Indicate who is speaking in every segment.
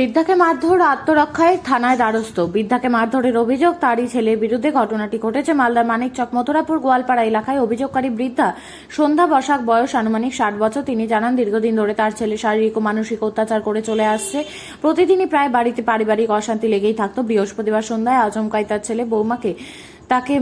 Speaker 1: বৃদ্ধাকে মারধর আত্মরক্ষায় থানায় দ্বারস্থ। বৃদ্ধাকে মারধরের অভিযোগ তারই ছেলের বিরুদ্ধে। ঘটনাটি ঘটেছে মালদার মানিকচক মথুরাপুর গোয়ালপাড়া এলাকায়। অভিযোগকারী বৃদ্ধা সন্ধ্যা বসাক, বয়স আনুমানিক 60 বছর। তিনি জানান, দীর্ঘদিন ধরে তার ছেলে শারীরিক ও মানসিক অত্যাচার করে চলে আসছে। প্রতিদিনই প্রায় বাড়িতে পারিবারিক অশান্তি লেগেই থাকতো। বৃহস্পতিবার সন্ধ্যায় আচমকাই তার ছেলে বৌমাকে তাকে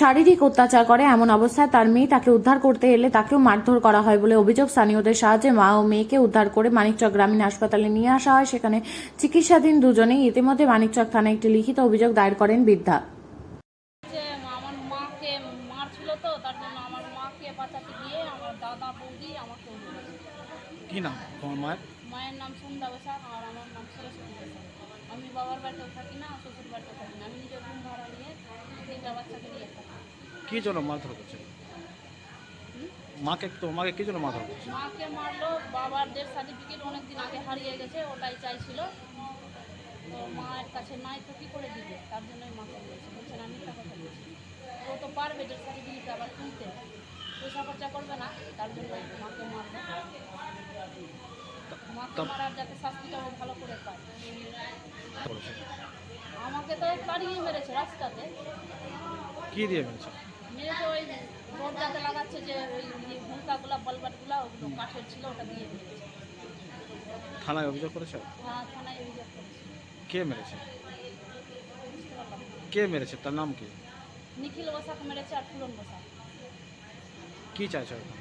Speaker 1: শারীরিক অত্যাচার করে। এমন অবস্থায় তার মেয়ে তাকে উদ্ধার করতে এলে তাকেও মারধর করা হয় বলে অভিযোগ। স্থানীয়দের সাহায্যে মা ও মেয়েকে উদ্ধার করে মানিকচক গ্রামীণ হাসপাতালে নিয়ে আসা হয়। সেখানে চিকিৎসাধীন দুজনেই। ইতিমধ্যে মানিকচক থানায় একটি লিখিত অভিযোগ দায়ের করেন বৃদ্ধা।
Speaker 2: আমার মাকে মারছিল, তো তার জন্য আমার মাকে বাঁচাতে গিয়ে আমার দাদা বৌদি আমাকে মেরেছে।
Speaker 3: কি নাম তোমার মায়ের?
Speaker 2: মায়ের নাম সন্ধ্যা বসাক আর আমার নাম সরস্বতী বসাক। আমি বাবার বাড়িতেও থাকি না, শ্বশুর বাড়িতেও থাকি না। আমি নিজের রুম ভাড়া নিয়ে 3টা বাচ্চাকে নিয়ে থাকি।
Speaker 3: কি জন্য মারধর করছে? মাকে কি জন্য মারধর করছে?
Speaker 2: মাকে মারলো, বাবার ডেথ সার্টিফিকেট অনেকদিন আগে হারিয়ে গেছে, ওটাই চাইছিল। তো মায়ের কাছে নাই তো কী করে দিবে, তার জন্যই মাকে বলছে। বলছেন আমি মিথ্যা কথা বলছি। ও তো পারবে ডেথ সার্টিফিকেট আবার তুলতে, পয়সা খরচা করবে না, তার জন্য মাকে মারবে। মাকে মারার যাতে শাস্তিটা ও ভালো করে পায়। আমাকে তো তাড়িয়ে মেরেছে রাস্তাতে।
Speaker 3: কি দিয়ে মেরেছে?
Speaker 2: মেরেছে ওই দরজাতে লাগাচ্ছে যে ওই ভুলকাগুলা বালবাটগুলা, ওগুলো কাঠের ছিল, ওটা দিয়ে মেরেছে।
Speaker 3: থানায় অভিযোগ করেছে?
Speaker 2: হ্যাঁ, থানায় অভিযোগ করেছে।
Speaker 3: কে মেরেছে?
Speaker 2: বুঝতে পারলাম না।
Speaker 3: কে মেরেছে, তার নাম কি?
Speaker 2: নিখিল বসাক মেরেছে আর ফুলন বসাক।
Speaker 3: কি চাইছো এখন?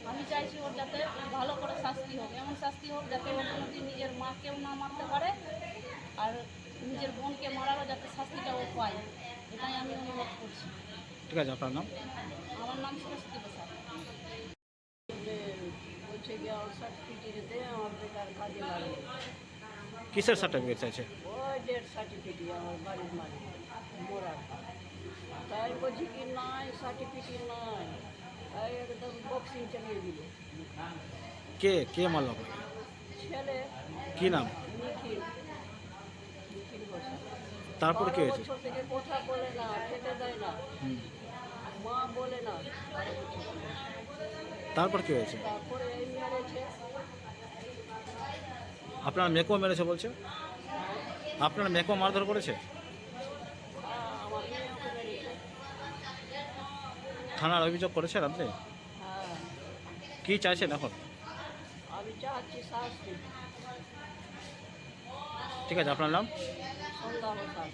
Speaker 2: আমি চাইছি ওর যাতে ভালো করে শাস্তি হোক, এমন শাস্তি হোক যাতে ও কোনোদিন নিজের মাকেও না মারতে পারে, আর নিজের বোনকে মারারও যাতে শাস্তিটা ও পায়, এটাই আমি অনুরোধ করছি।
Speaker 3: ঠিক আছে, আপনার নাম?
Speaker 2: আমার নাম সরস্বতী বসাক। বলছে যে আমার সার্টিফিকেট আমার বেকার কাজে লাগে।
Speaker 3: কিসের সার্টিফিকেট চাইছে?
Speaker 2: ওই ডেথ সার্টিফিকেট আমার বাড়ির মালিক মোরার। তাই বলছি কি নাই, সার্টিফিকেট নাই, তাই একদম বক্সিং চালিয়ে দিল।
Speaker 3: কে মারলো আপনাকে?
Speaker 2: ছেলে।
Speaker 3: কি নাম?
Speaker 2: নিখিল। নিখিল বসাক।
Speaker 3: তারপর কি হয়েছে?
Speaker 2: 12 বছর থেকে কথা বলে না, খেতে দেয় না, মা বলে না।
Speaker 3: তারপর কি হয়েছে?
Speaker 2: তারপরে এই মেরেছে।
Speaker 3: আপনার মেয়েকেও মেরেছে বলছে? আপনার মেয়েকেও মারধর করেছে?
Speaker 2: আমার মেয়েকে মেরেছে।
Speaker 3: থানার অভিযোগ করেছেন আপনি?
Speaker 2: হ্যাঁ,
Speaker 3: কি চাইছেন এখন?
Speaker 2: আমি চাচ্ছি শাস্তি।
Speaker 3: ঠিক আছে, আপনার নাম?
Speaker 2: সন্ধ্যা বসাক।